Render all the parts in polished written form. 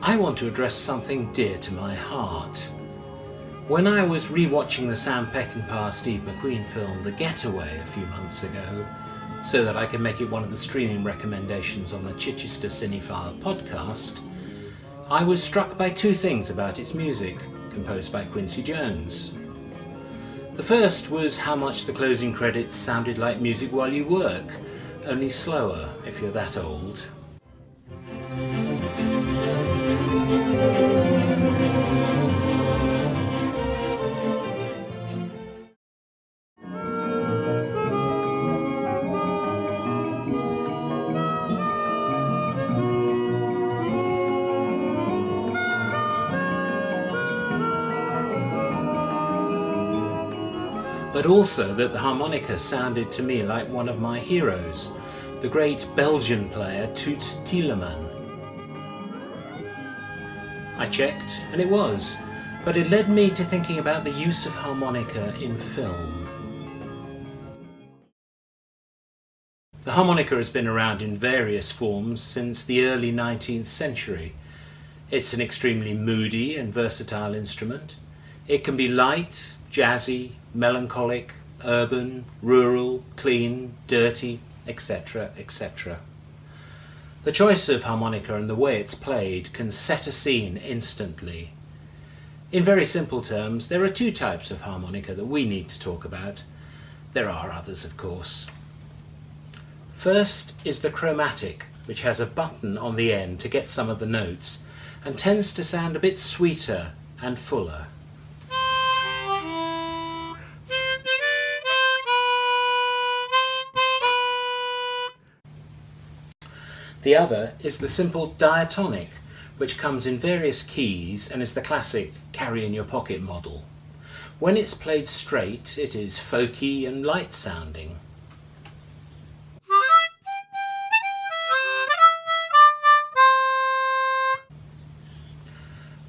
I want to address something dear to my heart. When I was rewatching the Sam Peckinpah Steve McQueen film The Getaway a few months ago, so that I can make it one of the streaming recommendations on the Chichester Cinephile podcast, I was struck by two things about its music, composed by Quincy Jones. The first was how much the closing credits sounded like music while you work, only slower if you're that old. But also that the harmonica sounded to me like one of my heroes, the great Belgian player Toots Thielemans. I checked, and it was, but it led me to thinking about the use of harmonica in film. The harmonica has been around in various forms since the early 19th century. It's an extremely moody and versatile instrument. It can be light, jazzy, melancholic, urban, rural, clean, dirty, etc., etc. The choice of harmonica and the way it's played can set a scene instantly. In very simple terms, there are two types of harmonica that we need to talk about. There are others, of course. First is the chromatic, which has a button on the end to get some of the notes, and tends to sound a bit sweeter and fuller. The other is the simple diatonic, which comes in various keys and is the classic carry-in-your-pocket model. When it's played straight, it is folky and light sounding.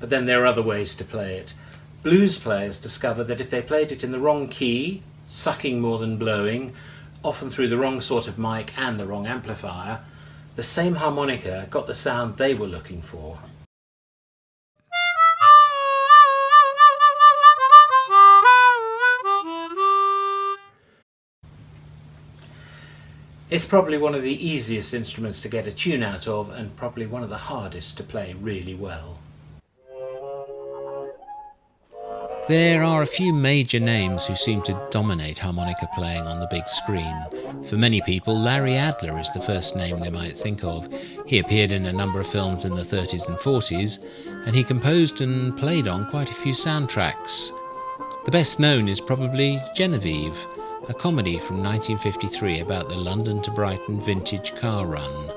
But then there are other ways to play it. Blues players discover that if they played it in the wrong key, sucking more than blowing, often through the wrong sort of mic and the wrong amplifier, the same harmonica got the sound they were looking for. It's probably one of the easiest instruments to get a tune out of, and probably one of the hardest to play really well. There are a few major names who seem to dominate harmonica playing on the big screen. For many people, Larry Adler is the first name they might think of. He appeared in a number of films in the 30s and 40s, and he composed and played on quite a few soundtracks. The best known is probably Genevieve, a comedy from 1953 about the London to Brighton vintage car run.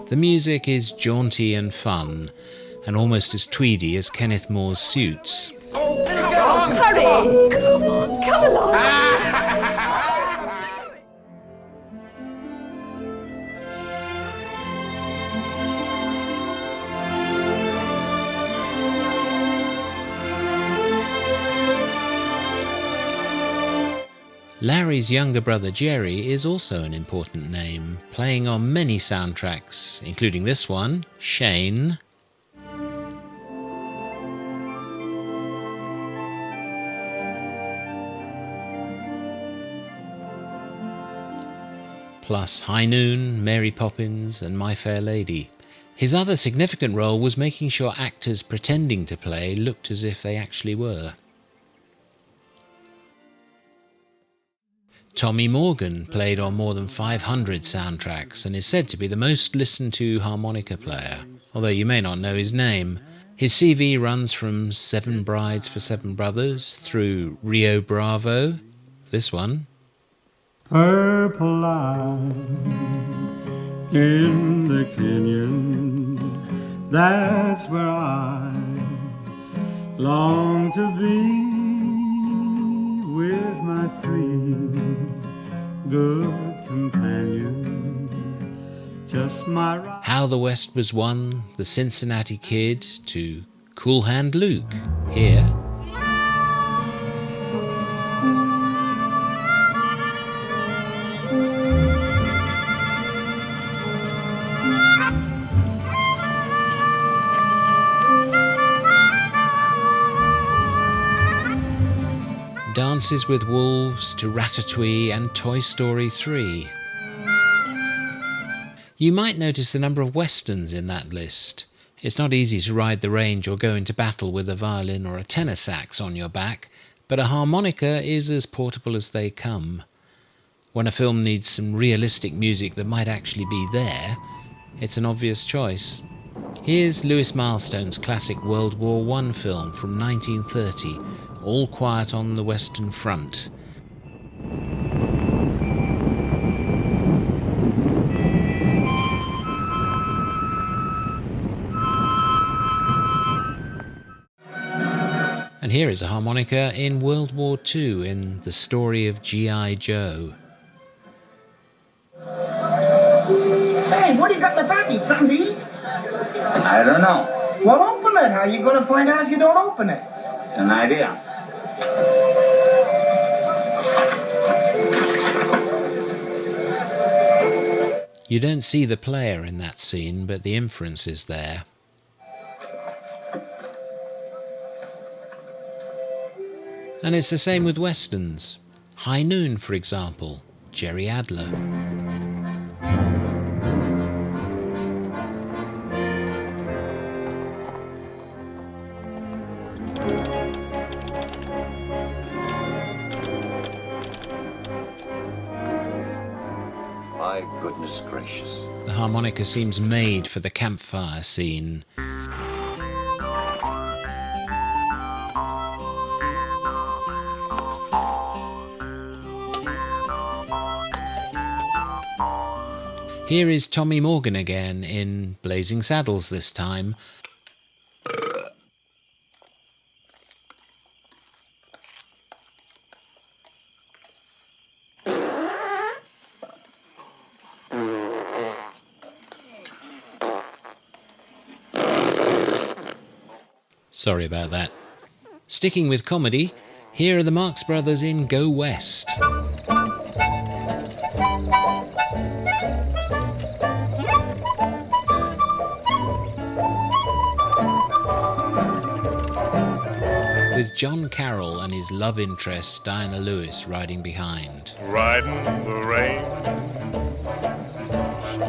The music is jaunty and fun, and almost as tweedy as Kenneth Moore's suits. Oh, come on! Hurry! Come on, come along! Larry's younger brother Jerry is also an important name, playing on many soundtracks, including this one, Shane, plus High Noon, Mary Poppins and My Fair Lady. His other significant role was making sure actors pretending to play looked as if they actually were. Tommy Morgan played on more than 500 soundtracks and is said to be the most listened to harmonica player, although you may not know his name. His CV runs from Seven Brides for Seven Brothers through Rio Bravo, this one, Purple light in the canyon, that's where I long to be with my sweet good companion, just my right. How the West Was Won, The Cincinnati Kid, to Cool Hand Luke, here. Dances with Wolves to Ratatouille and Toy Story 3. You might notice the number of westerns in that list. It's not easy to ride the range or go into battle with a violin or a tenor sax on your back, but a harmonica is as portable as they come. When a film needs some realistic music that might actually be there, it's an obvious choice. Here's Louis Milestone's classic World War I film from 1930, All Quiet on the Western Front. And here is a harmonica in World War II in The Story of G.I. Joe. Hey, what do you got in the package? Something to eat? I don't know. Well, open it. How are you going to find out if you don't open it? It's an idea. You don't see the player in that scene, but the inference is there. And it's the same with westerns. High Noon, for example, Jerry Adler. My goodness gracious. The harmonica seems made for the campfire scene. Here is Tommy Morgan again in Blazing Saddles this time. Sorry about that. Sticking with comedy, here are the Marx Brothers in Go West. With John Carroll and his love interest Diana Lewis riding behind. Riding the rain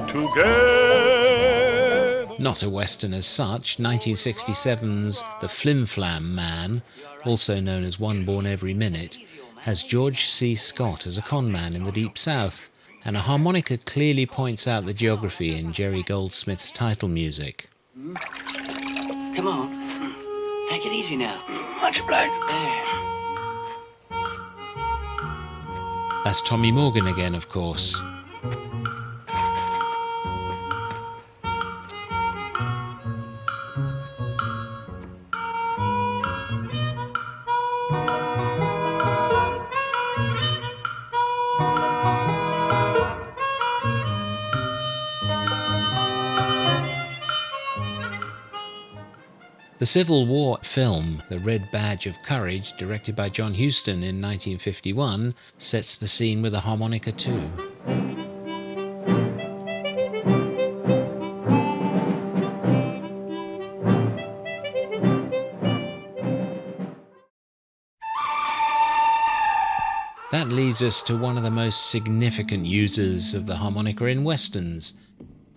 together. Not a western as such, 1967's The Flim Flam Man, also known as One Born Every Minute, has George C. Scott as a con man in the Deep South, and a harmonica clearly points out the geography in Jerry Goldsmith's title music. Come on. Take it easy now. Much obliged. There. That's Tommy Morgan again, of course. The Civil War film, The Red Badge of Courage, directed by John Huston in 1951, sets the scene with a harmonica too. That leads us to one of the most significant users of the harmonica in westerns,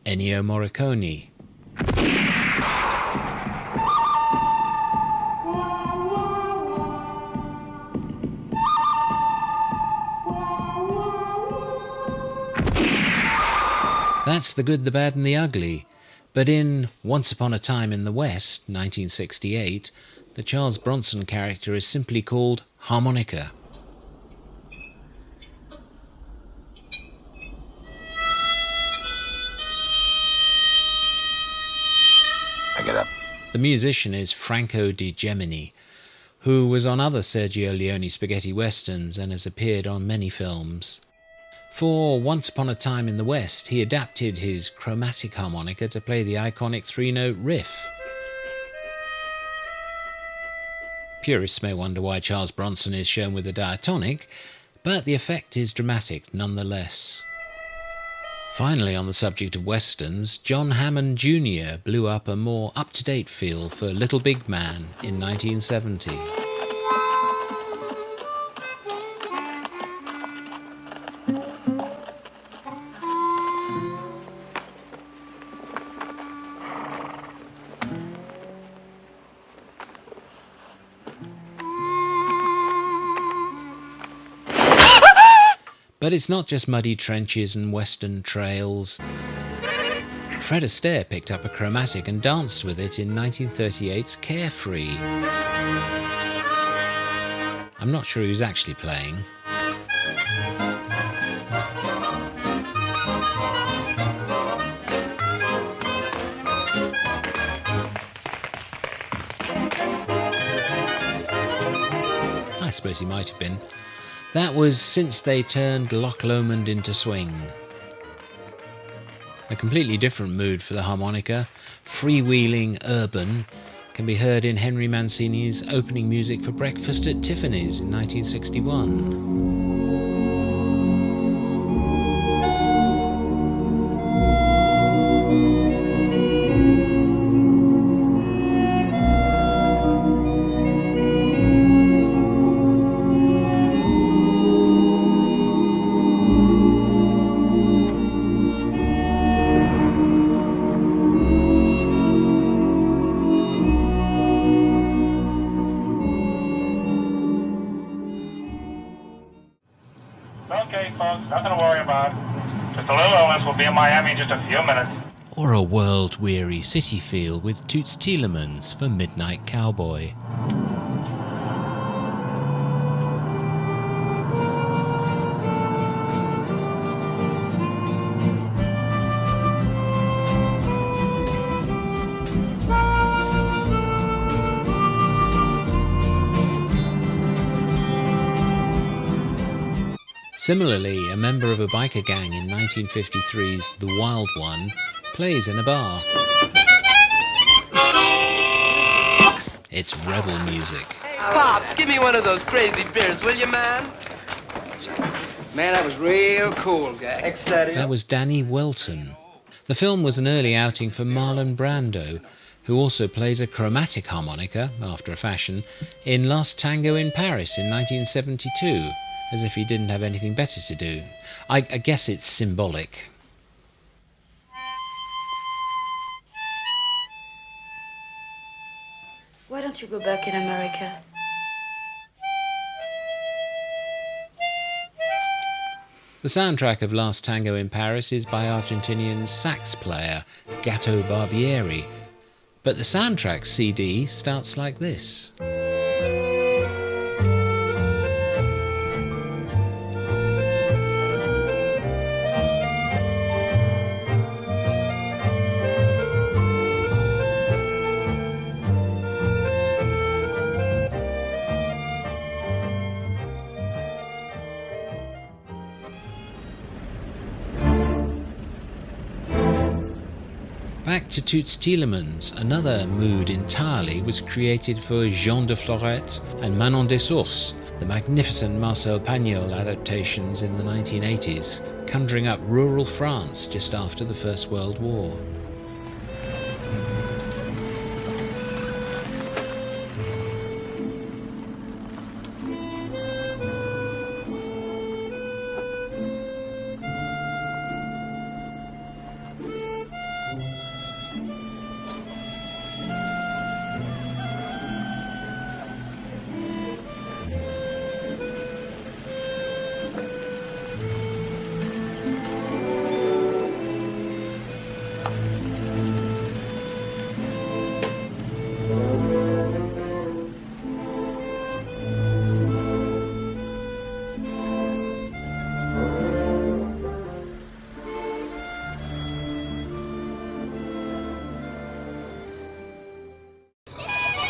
Ennio Morricone. That's The Good, the Bad and the Ugly. But in Once Upon a Time in the West, 1968, the Charles Bronson character is simply called Harmonica. Pick it up. The musician is Franco Di Gemini, who was on other Sergio Leone spaghetti westerns and has appeared on many films. For Once Upon a Time in the West, he adapted his chromatic harmonica to play the iconic three-note riff. Purists may wonder why Charles Bronson is shown with a diatonic, but the effect is dramatic nonetheless. Finally, on the subject of westerns, John Hammond Jr. blew up a more up-to-date feel for Little Big Man in 1970. But it's not just muddy trenches and western trails. Fred Astaire picked up a chromatic and danced with it in 1938's Carefree. I'm not sure he was actually playing. I suppose he might have been. That was Since They Turned Loch Lomond into Swing. A completely different mood for the harmonica, freewheeling urban, can be heard in Henry Mancini's opening music for Breakfast at Tiffany's in 1961. Okay, folks, nothing to worry about. Just a little illness. We'll be in Miami in just a few minutes. Or a world-weary city feel with Toots Thielemans for Midnight Cowboy. Similarly, a member of a biker gang in 1953's The Wild One plays in a bar. It's rebel music. Pops, give me one of those crazy beers, will you, man? Man, that was real cool, guy. That was Danny Welton. The film was an early outing for Marlon Brando, who also plays a chromatic harmonica, after a fashion, in Last Tango in Paris in 1972. As if he didn't have anything better to do. I guess it's symbolic. Why don't you go back in America? The soundtrack of Last Tango in Paris is by Argentinian sax player Gato Barbieri. But the soundtrack CD starts like this. Back to Toots Thielemans, another mood entirely was created for Jean de Florette and Manon des Sources, the magnificent Marcel Pagnol adaptations in the 1980s, conjuring up rural France just after the First World War.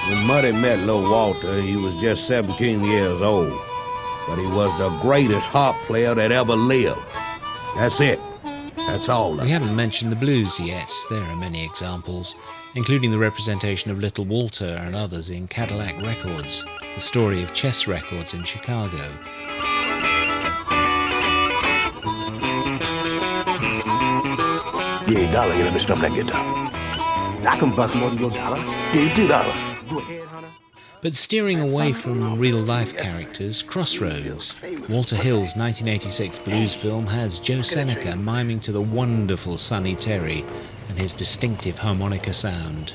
When Muddy met Lil Walter, he was just 17 years old. But he was the greatest harp player that ever lived. That's it. That's all. We haven't mentioned the blues yet. There are many examples. including the representation of Little Walter and others in Cadillac Records, the story of Chess Records in Chicago. Give me $1, you let me strum that guitar. I can bust more than your $1. Give you $2. Go ahead, honey. But steering away from real-life characters, Crossroads, Walter Hill's 1986 blues film, has Joe Seneca miming to the wonderful Sonny Terry and his distinctive harmonica sound.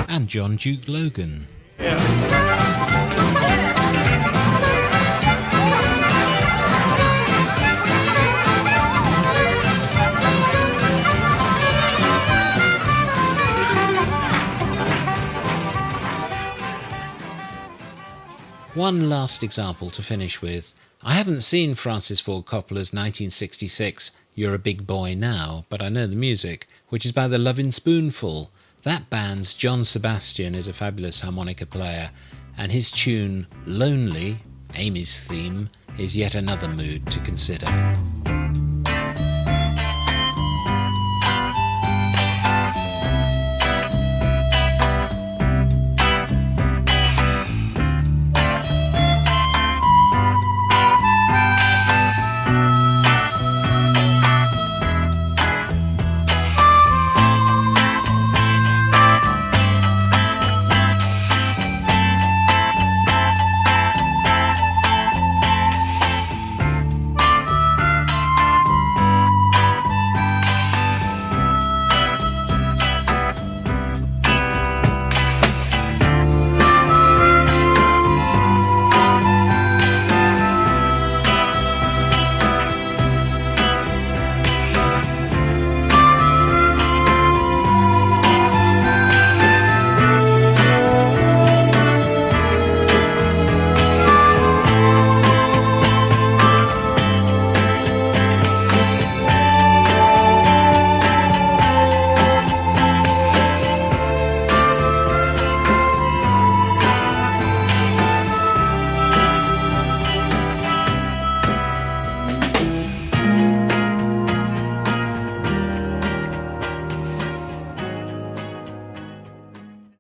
And John Duke Logan. One last example to finish with. I haven't seen Francis Ford Coppola's 1966 You're a Big Boy Now, but I know the music, which is by the Lovin' Spoonful. That band's John Sebastian is a fabulous harmonica player, and his tune Lonely, Amy's theme, is yet another mood to consider.